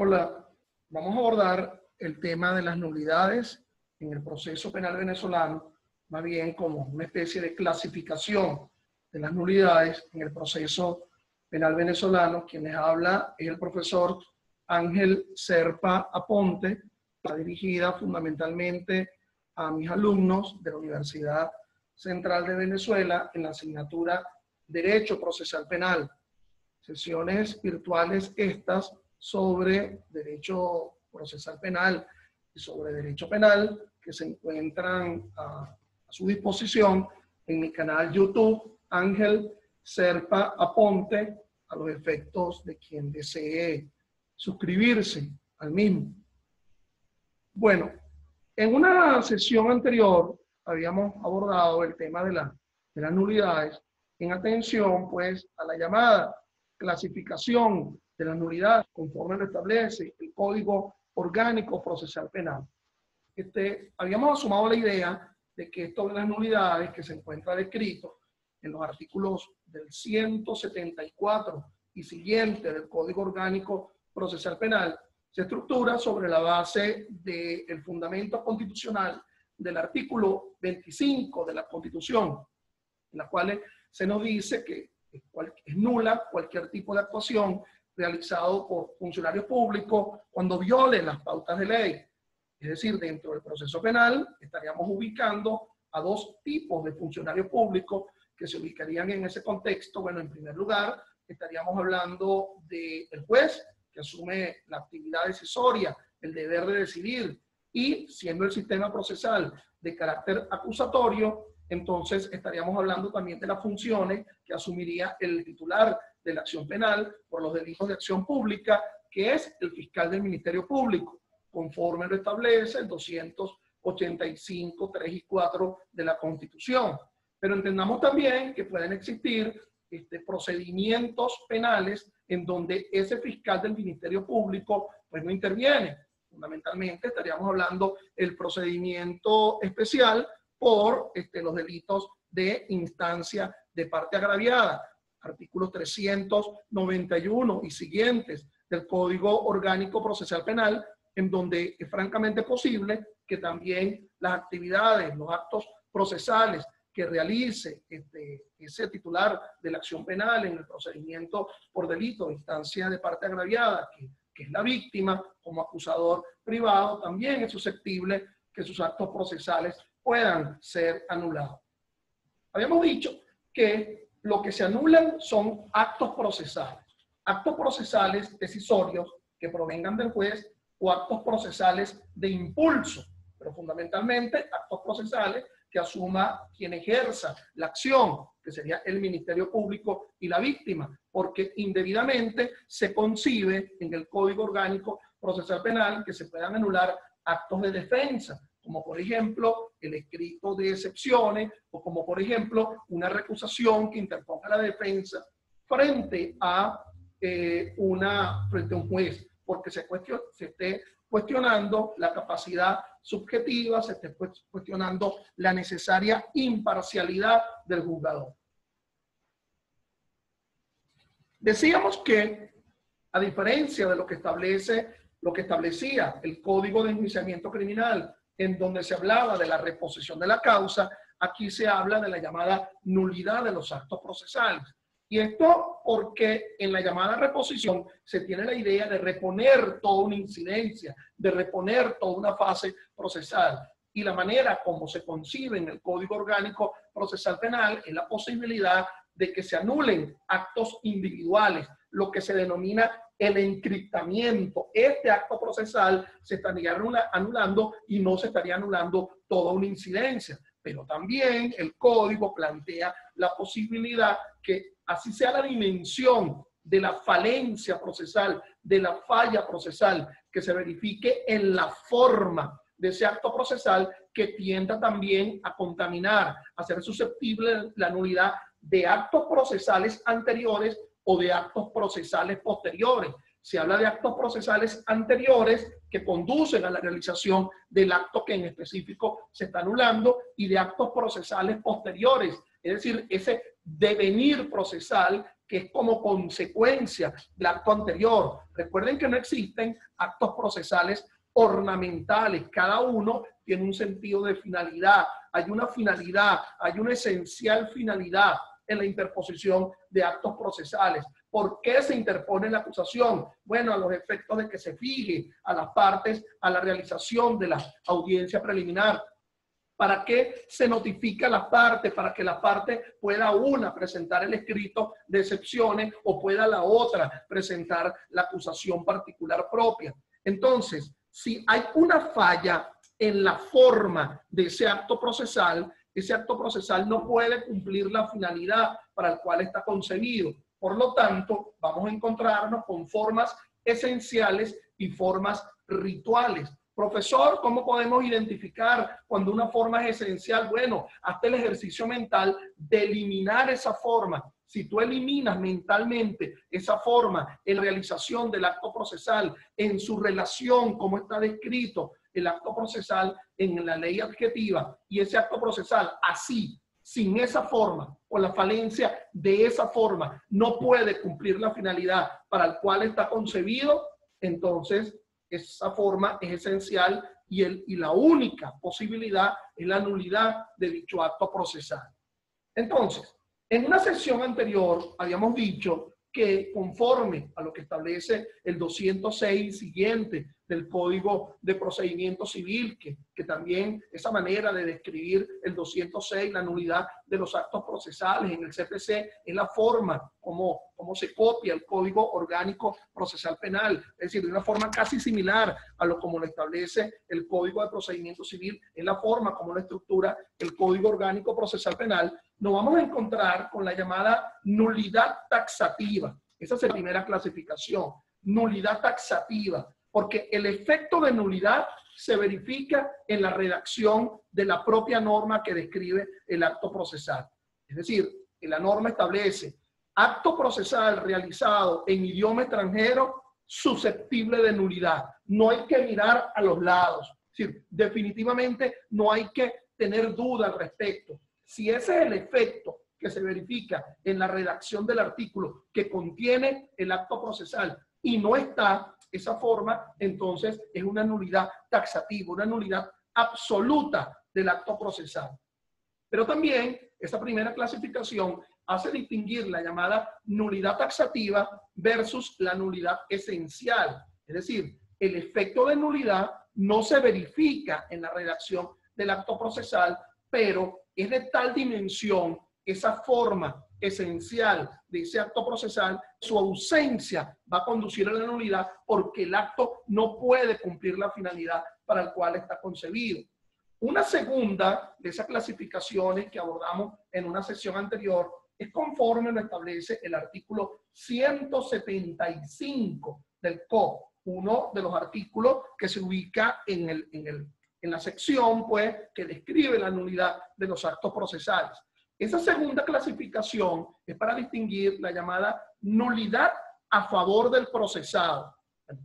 Hola, vamos a abordar el tema de las nulidades en el proceso penal venezolano, más bien como una especie de clasificación de las nulidades en el proceso penal venezolano. Quien les habla es el profesor Ángel Serpa Aponte. Está dirigida fundamentalmente a mis alumnos de la Universidad Central de Venezuela en la asignatura Derecho Procesal Penal. Sesiones virtuales estas sobre Derecho Procesal Penal y sobre Derecho Penal que se encuentran a su disposición en mi canal YouTube Ángel Serpa Aponte, a los efectos de quien desee suscribirse al mismo. Bueno, en una sesión anterior habíamos abordado el tema de las nulidades en atención pues a la llamada clasificación de las nulidades conforme lo establece el Código Orgánico Procesal Penal. Habíamos asumado la idea de que esto de las nulidades que se encuentra descrito en los artículos del 174 y siguiente del Código Orgánico Procesal Penal se estructura sobre la base del fundamento constitucional del artículo 25 de la Constitución, en la cual se nos dice que es nula cualquier tipo de actuación realizado por funcionarios públicos cuando viole las pautas de ley. Es decir, dentro del proceso penal estaríamos ubicando a dos tipos de funcionarios públicos que se ubicarían en ese contexto. Bueno, en primer lugar, estaríamos hablando del juez, que asume la actividad decisoria, el deber de decidir, y siendo el sistema procesal de carácter acusatorio, entonces estaríamos hablando también de las funciones que asumiría el titular de la acción penal por los delitos de acción pública, que es el fiscal del Ministerio Público, conforme lo establece el 285, 3 y 4 de la Constitución. Pero entendamos también que pueden existir procedimientos penales en donde ese fiscal del Ministerio Público pues no interviene. Fundamentalmente estaríamos hablando del procedimiento especial por los delitos de instancia de parte agraviada, artículos 391 y siguientes del Código Orgánico Procesal Penal, en donde es francamente posible que también las actividades, los actos procesales que realice ese titular de la acción penal en el procedimiento por delito de instancia de parte agraviada, que es la víctima, como acusador privado, también es susceptible que sus actos procesales puedan ser anulados. Habíamos dicho que lo que se anulan son actos procesales decisorios que provengan del juez o actos procesales de impulso, pero fundamentalmente actos procesales que asuma quien ejerza la acción, que sería el Ministerio Público y la víctima, porque indebidamente se concibe en el Código Orgánico Procesal Penal que se puedan anular actos de defensa, como por ejemplo el escrito de excepciones, o como por ejemplo una recusación que interponga la defensa frente a un juez, porque se esté cuestionando la capacidad subjetiva, se esté cuestionando la necesaria imparcialidad del juzgador. Decíamos que, a diferencia de lo que establecía el Código de Enjuiciamiento Criminal, en donde se hablaba de la reposición de la causa, aquí se habla de la llamada nulidad de los actos procesales. Y esto porque en la llamada reposición se tiene la idea de reponer toda una incidencia, de reponer toda una fase procesal. Y la manera como se concibe en el Código Orgánico Procesal Penal es la posibilidad de que se anulen actos individuales, lo que se denomina el encriptamiento. Este acto procesal se estaría anulando y no se estaría anulando toda una incidencia. Pero también el código plantea la posibilidad que así sea la dimensión de la falencia procesal, de la falla procesal que se verifique en la forma de ese acto procesal, que tienda también a contaminar, a ser susceptible la nulidad de actos procesales anteriores o de actos procesales posteriores. Se habla de actos procesales anteriores que conducen a la realización del acto que en específico se está anulando, y de actos procesales posteriores, es decir, ese devenir procesal que es como consecuencia del acto anterior. Recuerden que no existen actos procesales ornamentales, cada uno tiene un sentido de finalidad, hay una finalidad, hay una esencial finalidad en la interposición de actos procesales. ¿Por qué se interpone la acusación? Bueno, a los efectos de que se fije a las partes a la realización de la audiencia preliminar. ¿Para qué se notifica a las partes? Para que la parte pueda una presentar el escrito de excepciones o pueda la otra presentar la acusación particular propia. Entonces, si hay una falla en la forma de ese acto procesal no puede cumplir la finalidad para la cual está concebido. Por lo tanto, vamos a encontrarnos con formas esenciales y formas rituales. Profesor, ¿cómo podemos identificar cuando una forma es esencial? Bueno, hazte el ejercicio mental de eliminar esa forma. Si tú eliminas mentalmente esa forma en realización del acto procesal, en su relación, como está descrito el acto procesal en la ley adjetiva, y ese acto procesal así, sin esa forma o la falencia de esa forma, no puede cumplir la finalidad para la cual está concebido, entonces esa forma es esencial y la única posibilidad es la nulidad de dicho acto procesal. Entonces, en una sesión anterior habíamos dicho que conforme a lo que establece el 206 siguiente del Código de Procedimiento Civil, que también esa manera de describir el 206, la nulidad de los actos procesales en el CPC, es la forma como se copia el Código Orgánico Procesal Penal, es decir, de una forma casi similar a lo como lo establece el Código de Procedimiento Civil, es la forma como lo estructura el Código Orgánico Procesal Penal. Nos vamos a encontrar con la llamada nulidad taxativa. Esa es la primera clasificación, nulidad taxativa, porque el efecto de nulidad se verifica en la redacción de la propia norma que describe el acto procesal. Es decir, la norma establece acto procesal realizado en idioma extranjero susceptible de nulidad. No hay que mirar a los lados. Es decir, definitivamente no hay que tener duda al respecto. Si ese es el efecto que se verifica en la redacción del artículo que contiene el acto procesal y no está esa forma, entonces es una nulidad taxativa, una nulidad absoluta del acto procesal. Pero también esa primera clasificación hace distinguir la llamada nulidad taxativa versus la nulidad esencial. Es decir, el efecto de nulidad no se verifica en la redacción del acto procesal, pero es de tal dimensión esa forma esencial de ese acto procesal, su ausencia va a conducir a la nulidad porque el acto no puede cumplir la finalidad para la cual está concebido. Una segunda de esas clasificaciones que abordamos en una sesión anterior es conforme lo establece el artículo 175 del COP, uno de los artículos que se ubica en la sección pues, que describe la nulidad de los actos procesales. Esa segunda clasificación es para distinguir la llamada nulidad a favor del procesado.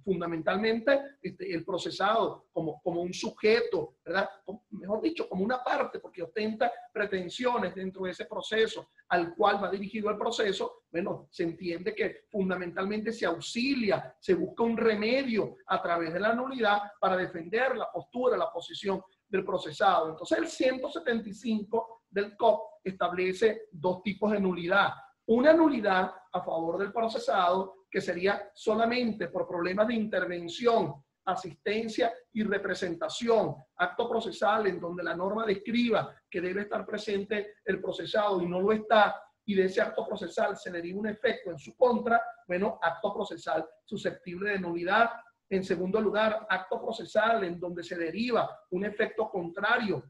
Fundamentalmente, el procesado como un sujeto, ¿verdad? Mejor dicho, como una parte, porque ostenta pretensiones dentro de ese proceso al cual va dirigido el proceso. Bueno, se entiende que fundamentalmente se auxilia, se busca un remedio a través de la nulidad para defender la postura, la posición del procesado. Entonces, el 175 del COP establece dos tipos de nulidad. Una nulidad a favor del procesado, que sería solamente por problemas de intervención, asistencia y representación, acto procesal en donde la norma describa que debe estar presente el procesado y no lo está, y de ese acto procesal se deriva un efecto en su contra, bueno, acto procesal susceptible de nulidad. En segundo lugar, acto procesal en donde se deriva un efecto contrario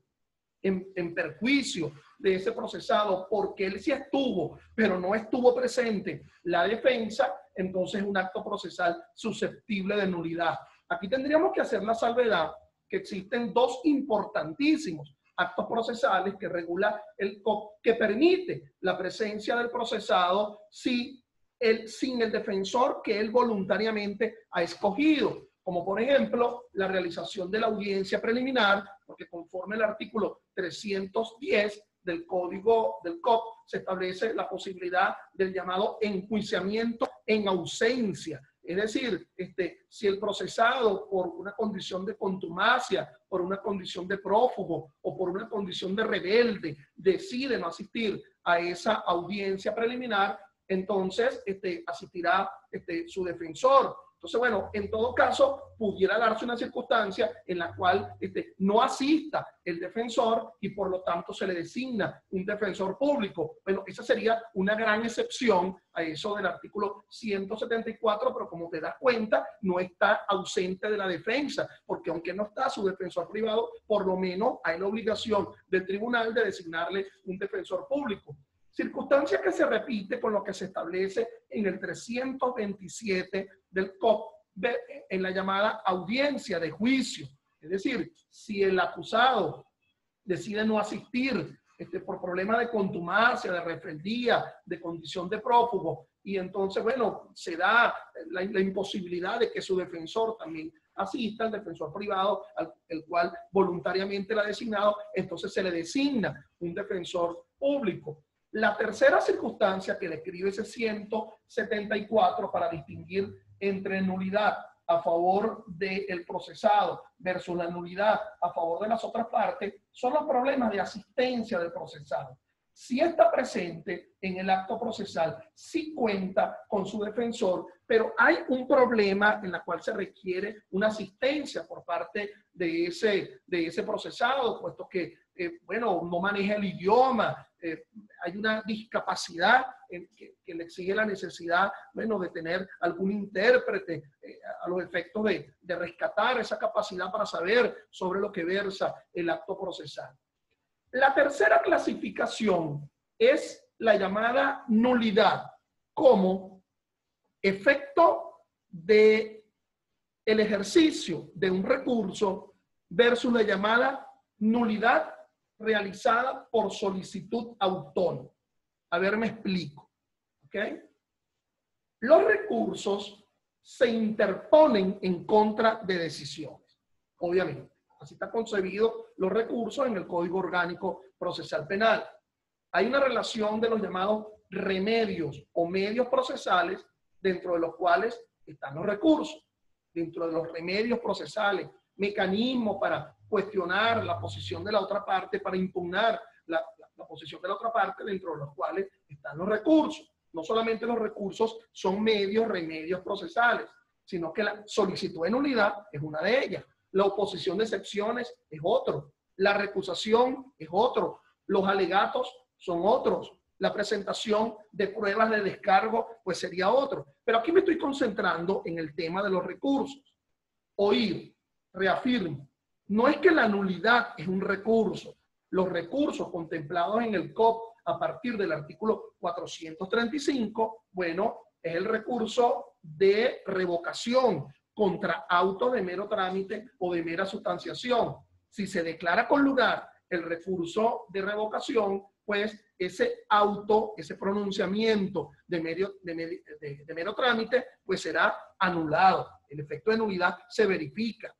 en perjuicio de ese procesado porque él sí estuvo, pero no estuvo presente la defensa, entonces un acto procesal susceptible de nulidad. Aquí tendríamos que hacer la salvedad que existen dos importantísimos actos procesales que regula el COP, que permite la presencia del procesado sin el defensor que él voluntariamente ha escogido, como por ejemplo la realización de la audiencia preliminar, porque conforme el artículo 310 del código del COP se establece la posibilidad del llamado enjuiciamiento en ausencia. Es decir, si el procesado por una condición de contumacia, por una condición de prófugo o por una condición de rebelde decide no asistir a esa audiencia preliminar, entonces asistirá su defensor. Entonces, bueno, en todo caso, pudiera darse una circunstancia en la cual no asista el defensor y por lo tanto se le designa un defensor público. Bueno, esa sería una gran excepción a eso del artículo 174, pero como te das cuenta, no está ausente de la defensa, porque aunque no está su defensor privado, por lo menos hay la obligación del tribunal de designarle un defensor público. Circunstancia que se repite con lo que se establece en el 327 del COP en la llamada audiencia de juicio. Es decir, si el acusado decide no asistir por problemas de contumacia, de rebeldía, de condición de prófugo, y entonces, bueno, se da la imposibilidad de que su defensor también asista, el defensor privado, el cual voluntariamente lo ha designado, entonces se le designa un defensor público. La tercera circunstancia que describe ese 174 para distinguir entre nulidad a favor del procesado versus la nulidad a favor de las otras partes son los problemas de asistencia del procesado. Si está presente en el acto procesal, sí cuenta con su defensor, pero hay un problema en el cual se requiere una asistencia por parte de ese procesado, puesto que, bueno, no maneja el idioma, hay una discapacidad que le exige la necesidad, bueno, de tener algún intérprete a los efectos de rescatar esa capacidad para saber sobre lo que versa el acto procesal. La tercera clasificación es la llamada nulidad como efecto del ejercicio de un recurso versus la llamada nulidad realizada por solicitud autónoma. A ver, me explico. ¿Ok? Los recursos se interponen en contra de decisiones, obviamente. Así está concebido los recursos en el Código Orgánico Procesal Penal. Hay una relación de los llamados remedios o medios procesales dentro de los cuales están los recursos. Dentro de los remedios procesales, mecanismos para cuestionar la posición de la otra parte, para impugnar la posición de la otra parte, dentro de los cuales están los recursos. No solamente los recursos son remedios procesales, sino que la solicitud de nulidad es una de ellas. La oposición de excepciones es otro. La recusación es otro. Los alegatos son otros. La presentación de pruebas de descargo pues sería otro. Pero aquí me estoy concentrando en el tema de los recursos. Oír, reafirmo, no es que la nulidad es un recurso. Los recursos contemplados en el COP a partir del artículo 435, bueno, es el recurso de revocación contra autos de mero trámite o de mera sustanciación. Si se declara con lugar el recurso de revocación, pues ese auto, ese pronunciamiento de mero trámite, pues será anulado. El efecto de nulidad se verifica.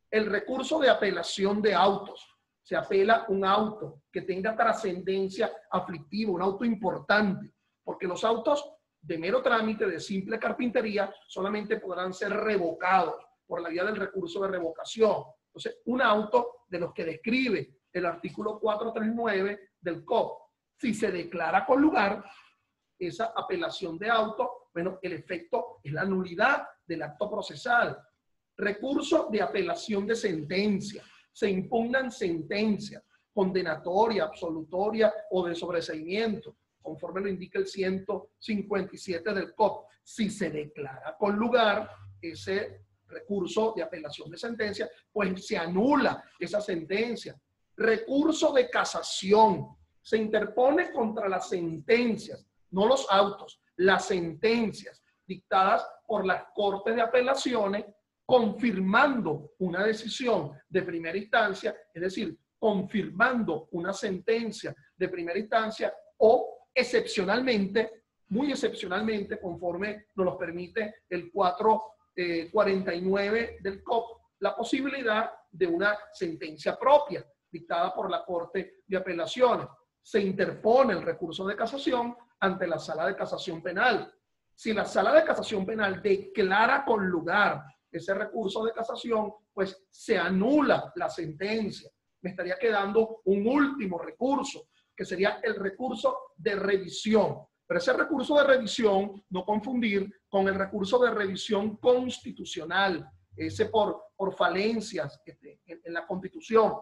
El recurso de apelación de autos. Se apela un auto que tenga trascendencia aflictiva, un auto importante, porque los autos de mero trámite, de simple carpintería, solamente podrán ser revocados por la vía del recurso de revocación. Entonces, un auto de los que describe el artículo 439 del COP, si se declara con lugar esa apelación de auto, bueno, el efecto es la nulidad del acto procesal. Recurso de apelación de sentencia. Se impugnan sentencias, condenatoria, absolutoria o de sobreseimiento, conforme lo indica el 157 del COP. Si se declara con lugar ese recurso de apelación de sentencia, pues se anula esa sentencia. Recurso de casación. Se interpone contra las sentencias, no los autos, las sentencias dictadas por las Cortes de Apelaciones, confirmando una decisión de primera instancia, es decir, confirmando una sentencia de primera instancia o excepcionalmente, muy excepcionalmente, conforme nos lo permite el 449 del COP, la posibilidad de una sentencia propia dictada por la Corte de Apelaciones. se interpone el recurso de casación ante la sala de casación penal. Si la sala de casación penal declara con lugar ese recurso de casación, pues se anula la sentencia. Me estaría quedando un último recurso, que sería el recurso de revisión. Pero ese recurso de revisión, no confundir con el recurso de revisión constitucional, ese por falencias en la Constitución.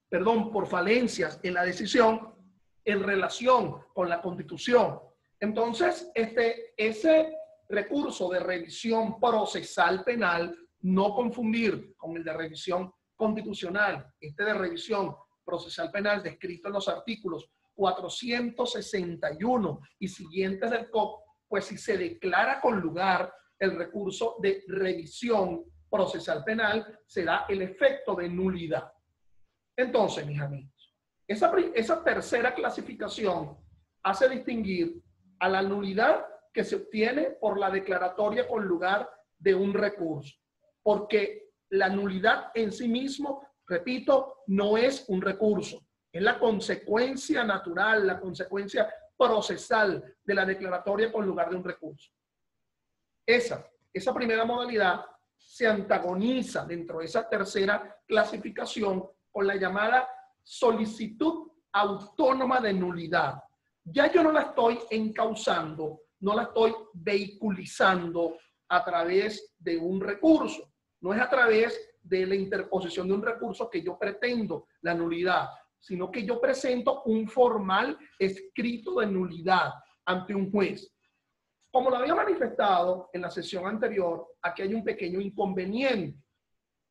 Perdón, por falencias en la decisión en relación con la Constitución. Entonces, ese recurso de revisión procesal penal, no confundir con el de revisión constitucional, de revisión procesal penal descrito en los artículos 461 y siguientes del COP, pues si se declara con lugar el recurso de revisión procesal penal, será el efecto de nulidad. Entonces, mis amigos, esa tercera clasificación hace distinguir a la nulidad que se obtiene por la declaratoria con lugar de un recurso, porque la nulidad en sí mismo, repito, no es un recurso, es la consecuencia natural, la consecuencia procesal de la declaratoria con lugar de un recurso. Esa primera modalidad se antagoniza dentro de esa tercera clasificación con la llamada solicitud autónoma de nulidad. Ya yo no la estoy encauzando, no la estoy vehiculizando a través de un recurso. No es a través de la interposición de un recurso que yo pretendo la nulidad, sino que yo presento un formal escrito de nulidad ante un juez. Como lo había manifestado en la sesión anterior, aquí hay un pequeño inconveniente.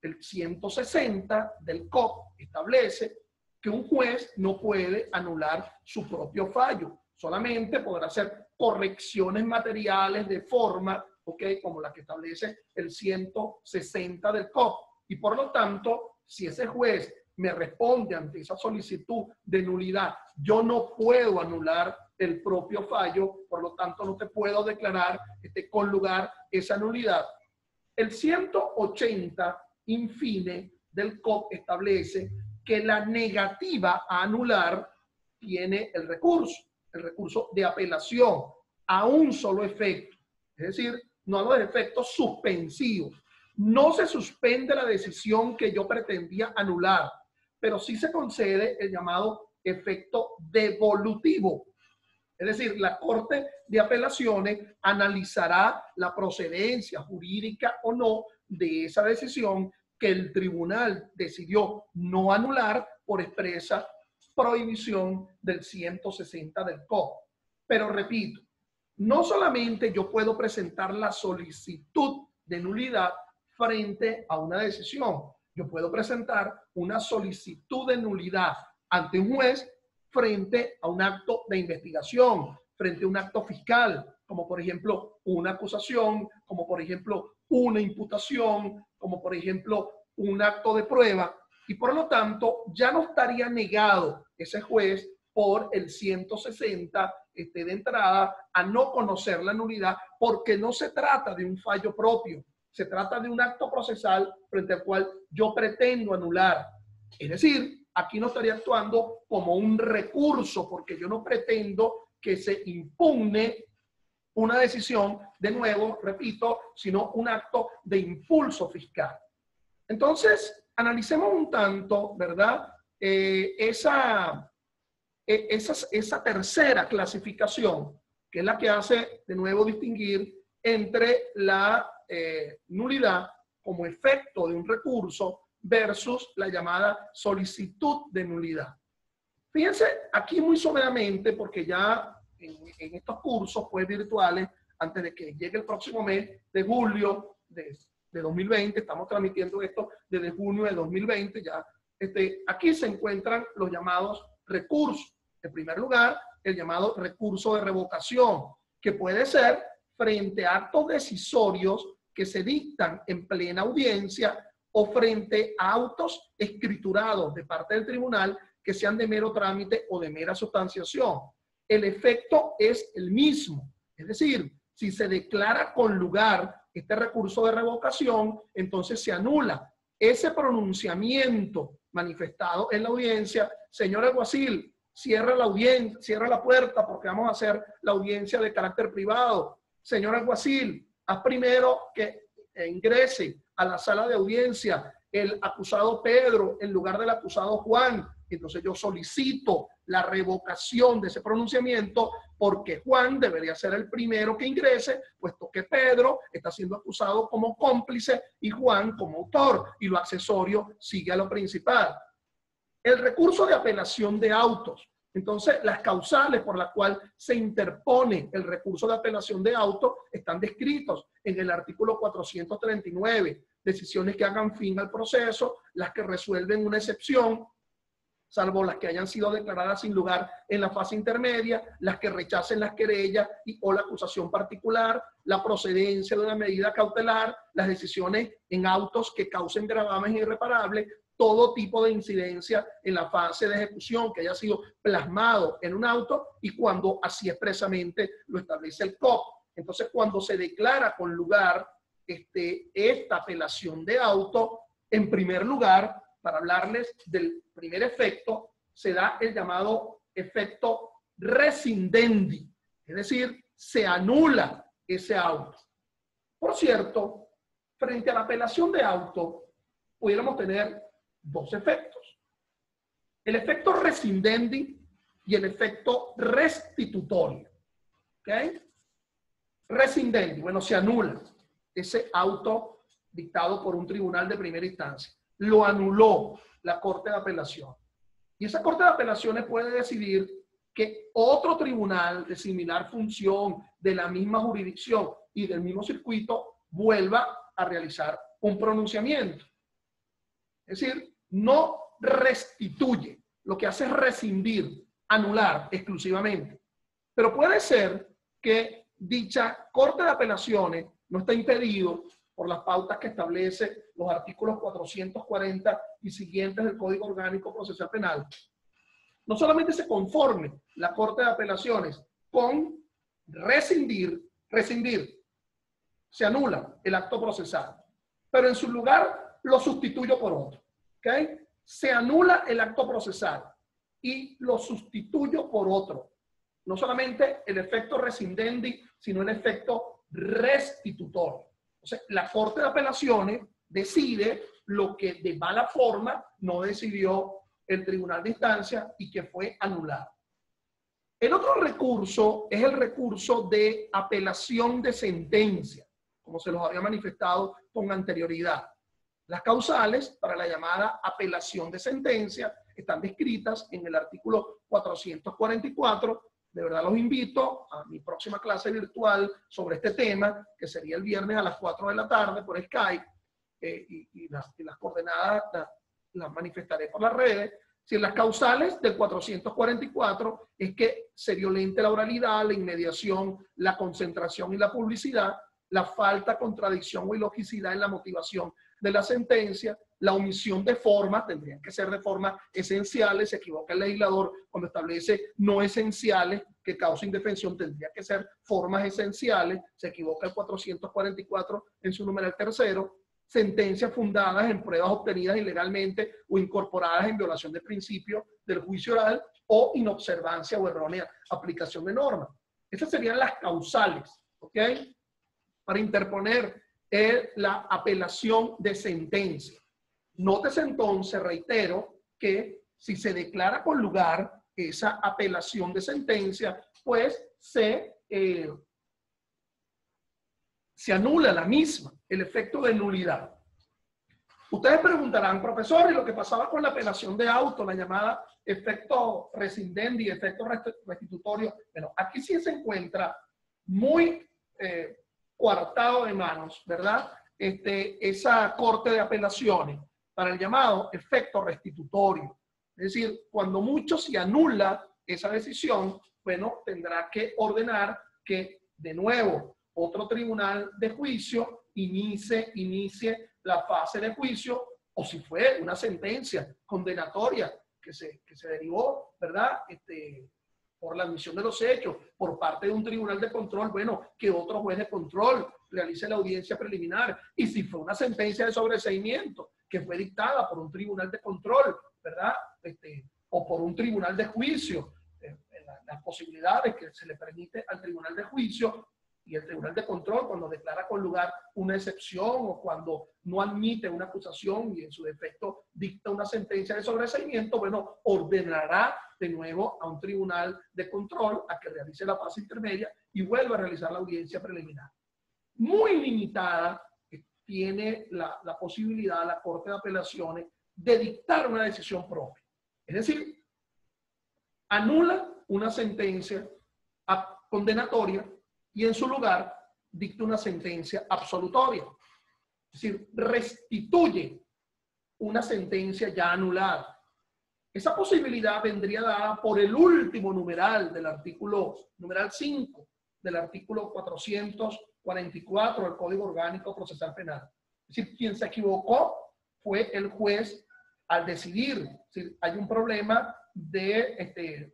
El 160 del COP establece que un juez no puede anular su propio fallo. Solamente podrá hacer correcciones materiales de forma, como la que establece el 160 del COP. Y por lo tanto, si ese juez me responde ante esa solicitud de nulidad, yo no puedo anular el propio fallo, por lo tanto no te puedo declarar con lugar esa nulidad. El 180, infine, del COP establece que la negativa a anular tiene el recurso de apelación a un solo efecto, es decir, no a los efectos suspensivos. No se suspende la decisión que yo pretendía anular, pero sí se concede el llamado efecto devolutivo. Es decir, la Corte de Apelaciones analizará la procedencia jurídica o no de esa decisión que el tribunal decidió no anular por expresa prohibición del 160 del COP. Pero repito, no solamente yo puedo presentar la solicitud de nulidad frente a una decisión, yo puedo presentar una solicitud de nulidad ante un juez frente a un acto de investigación, frente a un acto fiscal, como por ejemplo una acusación, como por ejemplo una imputación, como por ejemplo un acto de prueba, y por lo tanto ya no estaría negado ese juez por el 160 de entrada a no conocer la nulidad, porque no se trata de un fallo propio, se trata de un acto procesal frente al cual yo pretendo anular. Es decir, aquí no estaría actuando como un recurso, porque yo no pretendo que se impugne una decisión, de nuevo, repito, sino un acto de impulso fiscal. Entonces, analicemos un tanto, ¿verdad? Esa tercera clasificación, que es la que hace, de nuevo, distinguir entre la nulidad como efecto de un recurso versus la llamada solicitud de nulidad. Fíjense aquí muy someramente, porque ya en estos cursos pues, virtuales, antes de que llegue el próximo mes de julio de 2020, estamos transmitiendo esto desde junio de 2020, ya aquí se encuentran los llamados recursos. En primer lugar, el llamado recurso de revocación, que puede ser frente a actos decisorios que se dictan en plena audiencia o frente a autos escriturados de parte del tribunal que sean de mero trámite o de mera sustanciación. El efecto es el mismo. Es decir, si se declara con lugar este recurso de revocación, entonces se anula ese pronunciamiento manifestado en la audiencia: señor alguacil, cierra la audiencia, cierra la puerta porque vamos a hacer la audiencia de carácter privado. Señor alguacil, haz primero que ingrese a la sala de audiencia el acusado Pedro en lugar del acusado Juan. Entonces yo solicito la revocación de ese pronunciamiento porque Juan debería ser el primero que ingrese, puesto que Pedro está siendo acusado como cómplice y Juan como autor, y lo accesorio sigue a lo principal. El recurso de apelación de autos. Entonces, las causales por las cuales se interpone el recurso de apelación de autos están descritos en el artículo 439. Decisiones que hagan fin al proceso, las que resuelven una excepción, salvo las que hayan sido declaradas sin lugar en la fase intermedia, las que rechacen las querellas o la acusación particular, la procedencia de una medida cautelar, las decisiones en autos que causen gravamen irreparables, todo tipo de incidencia en la fase de ejecución que haya sido plasmado en un auto y cuando así expresamente lo establece el COP. Entonces, cuando se declara con lugar esta apelación de auto, en primer lugar, para hablarles del primer efecto, se da el llamado efecto rescindendi, es decir, se anula ese auto. Por cierto, frente a la apelación de auto, pudiéramos tener dos efectos: el efecto rescindendi y el efecto restitutorio. ¿Ok? Rescindendi, bueno, se anula ese auto dictado por un tribunal de primera instancia. Lo anuló la Corte de Apelación. Y esa Corte de Apelaciones puede decidir que otro tribunal de similar función, de la misma jurisdicción y del mismo circuito, vuelva a realizar un pronunciamiento. Es decir, no restituye, lo que hace es rescindir, anular exclusivamente. Pero puede ser que dicha Corte de Apelaciones no está impedido por las pautas que establece los artículos 440 y siguientes del Código Orgánico Procesal Penal. No solamente se conforme la Corte de Apelaciones con rescindir, se anula el acto procesal, pero en su lugar lo sustituyo por otro. ¿Okay? Se anula el acto procesal y lo sustituyo por otro. No solamente el efecto rescindendi, sino el efecto restitutorio. Entonces, la Corte de Apelaciones decide lo que de mala forma no decidió el tribunal de instancia y que fue anulado. El otro recurso es el recurso de apelación de sentencia, como se los había manifestado con anterioridad. Las causales para la llamada apelación de sentencia están descritas en el artículo 444. De verdad los invito a mi próxima clase virtual sobre este tema, que sería el viernes a las 4 de la tarde por Skype, y las coordenadas las manifestaré por las redes. Si las causales del 444 es que se violente la oralidad, la inmediación, la concentración y la publicidad, la falta, contradicción o ilogicidad en la motivación de la sentencia, la omisión de formas, tendrían que ser de formas esenciales, se equivoca el legislador cuando establece no esenciales que causa indefensión, tendría que ser formas esenciales, se equivoca el 444 en su numeral tercero, sentencias fundadas en pruebas obtenidas ilegalmente o incorporadas en violación de principios del juicio oral o inobservancia o errónea aplicación de normas. Esas serían las causales, ¿ok? Para interponer la apelación de sentencia. Nótese entonces, reitero, que si se declara con lugar esa apelación de sentencia, pues se anula la misma, el efecto de nulidad. Ustedes preguntarán, profesor, ¿y lo que pasaba con la apelación de auto, la llamada efecto rescindendi y efecto restitutorio? Bueno, aquí sí se encuentra muy coartado de manos, ¿verdad? Esa Corte de Apelaciones para el llamado efecto restitutorio. Es decir, cuando mucho se anula esa decisión, bueno, tendrá que ordenar que, de nuevo, otro tribunal de juicio inicie la fase de juicio, o si fue una sentencia condenatoria que se derivó, ¿verdad? Por la admisión de los hechos, por parte de un tribunal de control, bueno, que otro juez de control realice la audiencia preliminar. Y si fue una sentencia de sobreseimiento, que fue dictada por un tribunal de control, ¿verdad? O por un tribunal de juicio. Las posibilidades que se le permite al tribunal de juicio y el tribunal de control cuando declara con lugar una excepción o cuando no admite una acusación y en su defecto dicta una sentencia de sobreseimiento, bueno, ordenará de nuevo a un tribunal de control a que realice la fase intermedia y vuelva a realizar la audiencia preliminar. Muy limitada tiene la posibilidad la Corte de Apelaciones de dictar una decisión propia. Es decir, anula una sentencia condenatoria y en su lugar dicta una sentencia absolutoria. Es decir, restituye una sentencia ya anulada. Esa posibilidad vendría dada por el último numeral del artículo, numeral 5 del artículo 444 del Código Orgánico Procesal Penal. Es decir, quien se equivocó fue el juez al decidir. Es decir, hay un problema de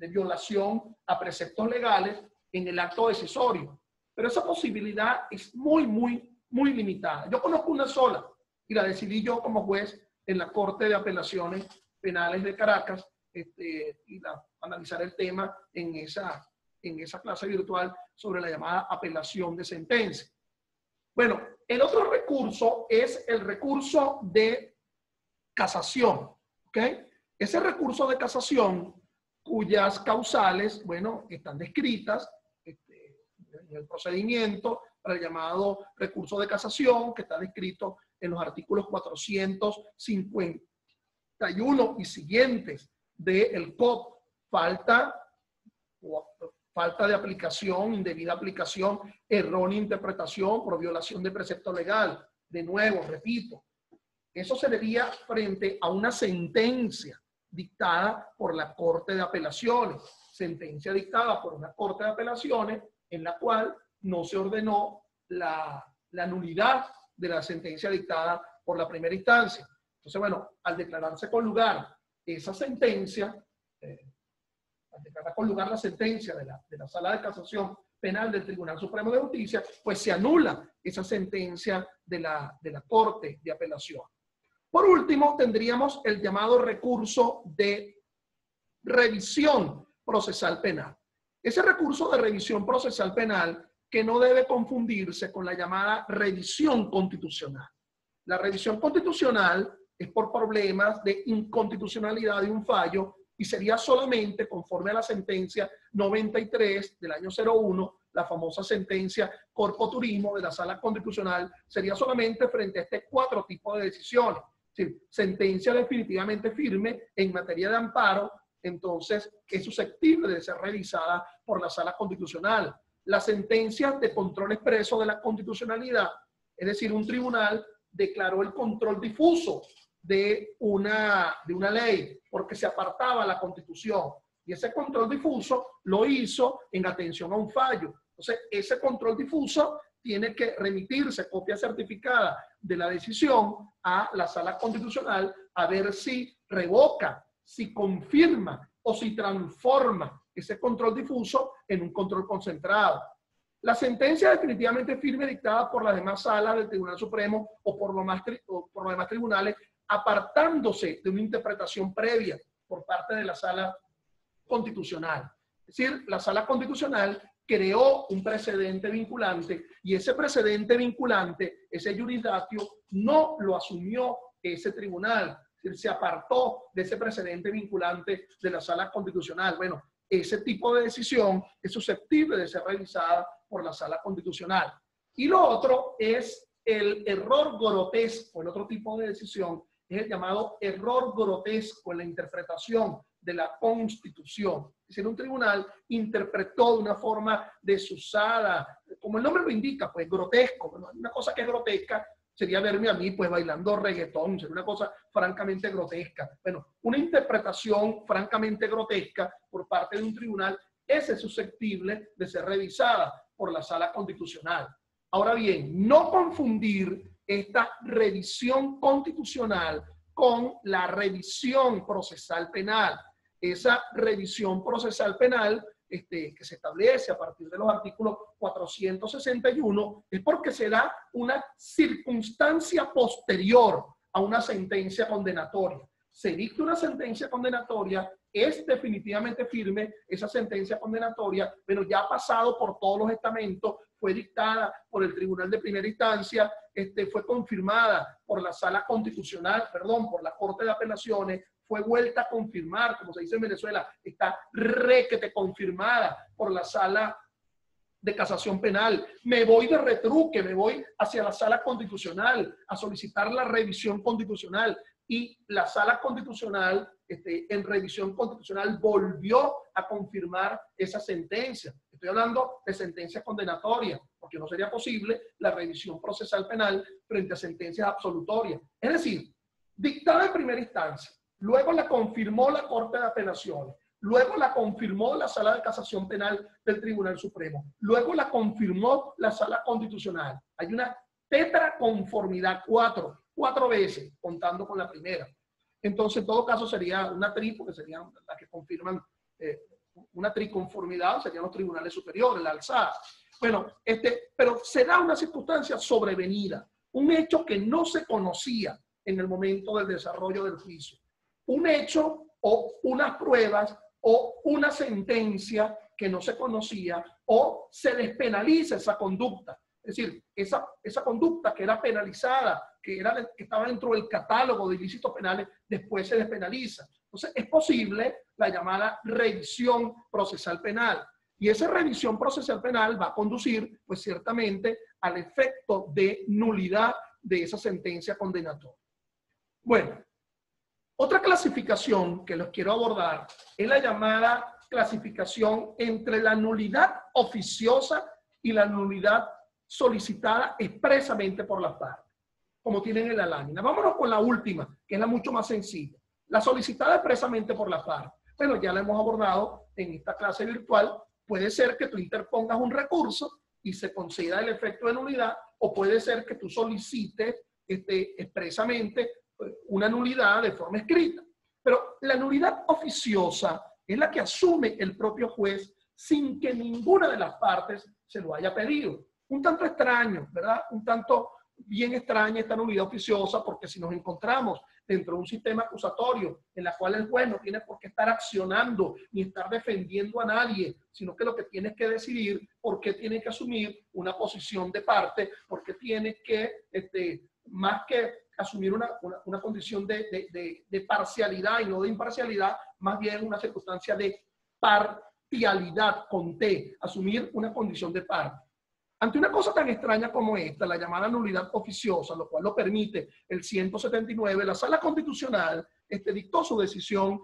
violación a preceptos legales en el acto decisorio. Pero esa posibilidad es muy limitada. Yo conozco una sola y la decidí yo como juez en la Corte de Apelaciones Penales de Caracas y analizar el tema en esa clase virtual sobre la llamada apelación de sentencia. Bueno, el otro recurso es el recurso de casación. ¿Ok? Ese recurso de casación cuyas causales, bueno, están descritas en el procedimiento para el llamado recurso de casación, que está descrito en los artículos 451 y siguientes del COP. Falta de aplicación, indebida aplicación, errónea interpretación por violación de precepto legal. De nuevo, repito, eso se debía frente a una sentencia dictada por la Corte de Apelaciones, sentencia dictada por una Corte de Apelaciones en la cual no se ordenó la nulidad de la sentencia dictada por la primera instancia. Entonces, bueno, al declararse con lugar esa sentencia, al declarar con lugar la sentencia de la Sala de Casación Penal del Tribunal Supremo de Justicia, pues se anula esa sentencia de la Corte de Apelación. Por último, tendríamos el llamado recurso de revisión procesal penal. Ese recurso de revisión procesal penal que no debe confundirse con la llamada revisión constitucional. La revisión constitucional es por problemas de inconstitucionalidad de un fallo y sería solamente conforme a la sentencia 93 del año 01, la famosa sentencia Corpo Turismo de la Sala Constitucional, sería solamente frente a cuatro tipos de decisiones. Es decir, sentencia definitivamente firme en materia de amparo, entonces es susceptible de ser revisada por la Sala Constitucional. La sentencia de control expreso de la constitucionalidad, es decir, un tribunal declaró el control difuso de una ley porque se apartaba la Constitución y ese control difuso lo hizo en atención a un fallo. Entonces, ese control difuso tiene que remitirse copia certificada de la decisión a la Sala Constitucional a ver si revoca, si confirma o si transforma ese control difuso en un control concentrado. La sentencia definitivamente firme dictada por las demás salas del Tribunal Supremo o por los demás tribunales, apartándose de una interpretación previa por parte de la Sala Constitucional. Es decir, la Sala Constitucional creó un precedente vinculante y ese precedente vinculante, ese jurisdictio, no lo asumió ese tribunal. Es decir, se apartó de ese precedente vinculante de la Sala Constitucional. Bueno, ese tipo de decisión es susceptible de ser revisada por la Sala Constitucional. Y lo otro es el error grotesco, el otro tipo de decisión es el llamado error grotesco en la interpretación de la Constitución. Es decir, un tribunal interpretó de una forma desusada, como el nombre lo indica, pues grotesco. Bueno, una cosa que es grotesca sería verme a mí pues bailando reggaetón, sería una cosa francamente grotesca. Bueno, una interpretación francamente grotesca por parte de un tribunal es susceptible de ser revisada por la Sala Constitucional. Ahora bien, no confundir esta revisión constitucional con la revisión procesal penal. Esa revisión procesal penal que se establece a partir de los artículos 461 es porque se da una circunstancia posterior a una sentencia condenatoria. Se dicta una sentencia condenatoria, es definitivamente firme esa sentencia condenatoria, pero ya ha pasado por todos los estamentos, fue dictada por el Tribunal de Primera Instancia, fue confirmada por la Sala Constitucional, perdón, por la Corte de Apelaciones, fue vuelta a confirmar, como se dice en Venezuela, está requete confirmada por la Sala de Casación Penal. Me voy de retruque, me voy hacia la Sala Constitucional a solicitar la revisión constitucional. Y la Sala Constitucional, en revisión constitucional, volvió a confirmar esa sentencia. Estoy hablando de sentencias condenatorias, porque no sería posible la revisión procesal penal frente a sentencias absolutorias. Es decir, dictada en primera instancia, luego la confirmó la Corte de Apelaciones, luego la confirmó la Sala de Casación Penal del Tribunal Supremo, luego la confirmó la Sala Constitucional. Hay una tetraconformidad, cuatro veces, contando con la primera. Entonces, en todo caso, sería una tri, porque serían las que confirman una triconformidad, serían los tribunales superiores, la alzada. Bueno, pero se da una circunstancia sobrevenida, un hecho que no se conocía en el momento del desarrollo del juicio. Un hecho o unas pruebas o una sentencia que no se conocía, o se despenaliza esa conducta. Es decir, esa conducta que era penalizada, que estaba dentro del catálogo de ilícitos penales, después se despenaliza. Entonces, es posible la llamada revisión procesal penal. Y esa revisión procesal penal va a conducir, pues ciertamente, al efecto de nulidad de esa sentencia condenatoria. Bueno, otra clasificación que los quiero abordar es la llamada clasificación entre la nulidad oficiosa y la nulidad solicitada expresamente por las partes, como tienen en la lámina. Vámonos con la última, que es la mucho más sencilla. La solicitada expresamente por las partes. Bueno, ya la hemos abordado en esta clase virtual. Puede ser que tú interpongas un recurso y se conceda el efecto de nulidad, o puede ser que tú solicites expresamente una nulidad de forma escrita. Pero la nulidad oficiosa es la que asume el propio juez sin que ninguna de las partes se lo haya pedido. Un tanto extraño, ¿verdad? Un tanto bien extraña esta nulidad oficiosa, porque si nos encontramos dentro de un sistema acusatorio en la cual el juez no tiene por qué estar accionando ni estar defendiendo a nadie, sino que lo que tiene que decidir por qué tiene que asumir una posición de parte, porque tiene que, más que asumir una condición de parcialidad y no de imparcialidad, más bien una circunstancia de parcialidad con T, asumir una condición de parte. Ante una cosa tan extraña como esta, la llamada nulidad oficiosa, lo cual lo permite el 179, la Sala Constitucional dictó su decisión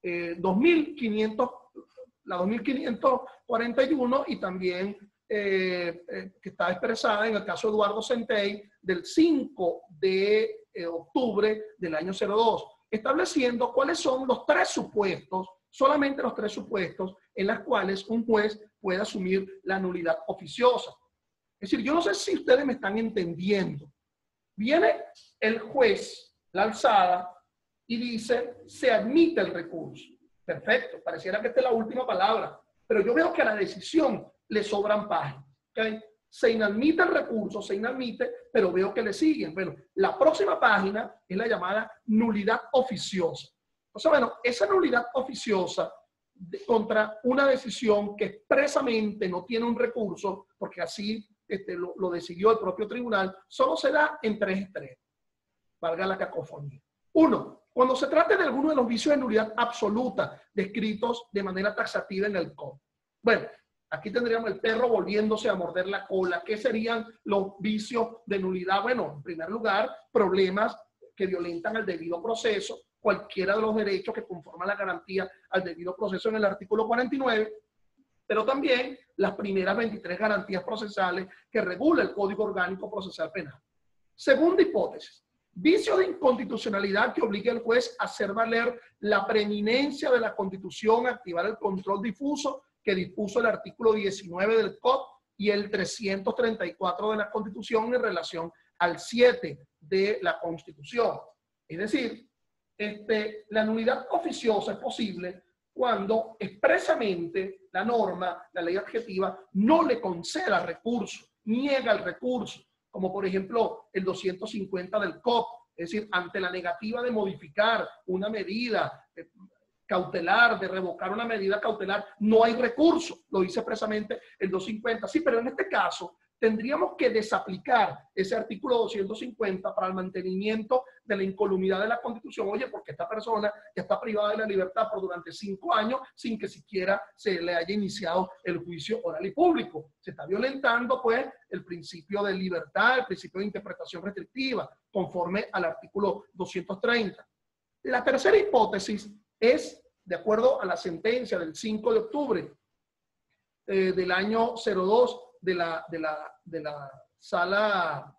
2541 y también que está expresada en el caso de Eduardo Centey del 5 de octubre del año 02, estableciendo cuáles son los tres supuestos, solamente los tres supuestos en los cuales un juez puede asumir la nulidad oficiosa. Es decir, yo no sé si ustedes me están entendiendo. Viene el juez, la alzada, y dice, se admite el recurso. Perfecto, pareciera que esta es la última palabra, pero yo veo que a la decisión le sobran páginas. ¿Okay? Se inadmite el recurso, se inadmite, pero veo que le siguen. Bueno, la próxima página es la llamada nulidad oficiosa. O sea, bueno, esa nulidad oficiosa contra una decisión que expresamente no tiene un recurso, porque así lo decidió el propio tribunal, solo se da en tres extremos. Valga la cacofonía. Uno, cuando se trate de alguno de los vicios de nulidad absoluta descritos de manera taxativa en el código. Bueno, aquí tendríamos el perro volviéndose a morder la cola. ¿Qué serían los vicios de nulidad? Bueno, en primer lugar, problemas que violentan el debido proceso, cualquiera de los derechos que conforman la garantía al debido proceso en el artículo 49, pero también las primeras 23 garantías procesales que regula el Código Orgánico Procesal Penal. Segunda hipótesis, vicio de inconstitucionalidad que obligue al juez a hacer valer la preeminencia de la Constitución, activar el control difuso que dispuso el artículo 19 del COD y el 334 de la Constitución en relación al 7 de la Constitución. Es decir, la nulidad oficiosa es posible cuando expresamente la norma, la ley adjetiva, no le conceda recurso, niega el recurso, como por ejemplo el 250 del COP, es decir, ante la negativa de modificar una medida cautelar, de revocar una medida cautelar, no hay recurso, lo dice expresamente el 250. Sí, pero en este caso tendríamos que desaplicar ese artículo 250 para el mantenimiento de la incolumidad de la Constitución. Oye, porque esta persona ya está privada de la libertad por durante 5 años sin que siquiera se le haya iniciado el juicio oral y público. Se está violentando, pues, el principio de libertad, el principio de interpretación restrictiva, conforme al artículo 230. La tercera hipótesis es, de acuerdo a la sentencia del 5 de octubre del año 02 de la sala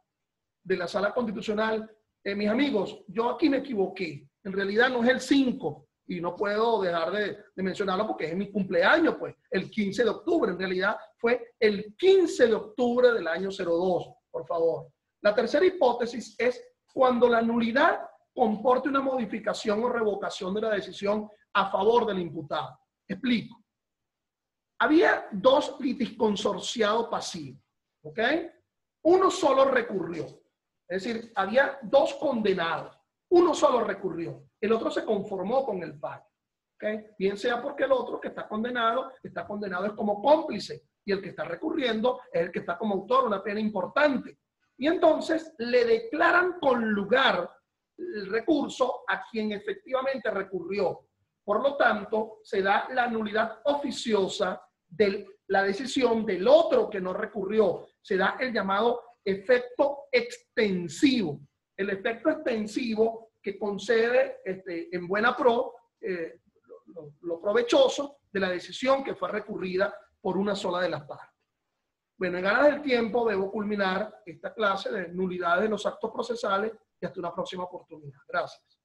constitucional. Mis amigos, yo aquí me equivoqué. En realidad no es el 5 y no puedo dejar de mencionarlo porque es mi cumpleaños, pues, el 15 de octubre. En realidad fue el 15 de octubre del año 02, por favor. La tercera hipótesis es cuando la nulidad comporte una modificación o revocación de la decisión a favor del imputado. Explico. Había 2 litisconsorciados pasivos, ¿ok? Uno solo recurrió. Es decir, había 2 condenados. Uno solo recurrió. El otro se conformó con el fallo. ¿Ok? Bien sea porque el otro que está condenado es como cómplice y el que está recurriendo es el que está como autor, una pena importante. Y entonces le declaran con lugar el recurso a quien efectivamente recurrió. Por lo tanto, se da la nulidad oficiosa de la decisión del otro que no recurrió. Se da el llamado efecto extensivo. El efecto extensivo que concede en buena pro lo provechoso de la decisión que fue recurrida por una sola de las partes. Bueno, en ganas del tiempo debo culminar esta clase de nulidades de los actos procesales y hasta una próxima oportunidad. Gracias.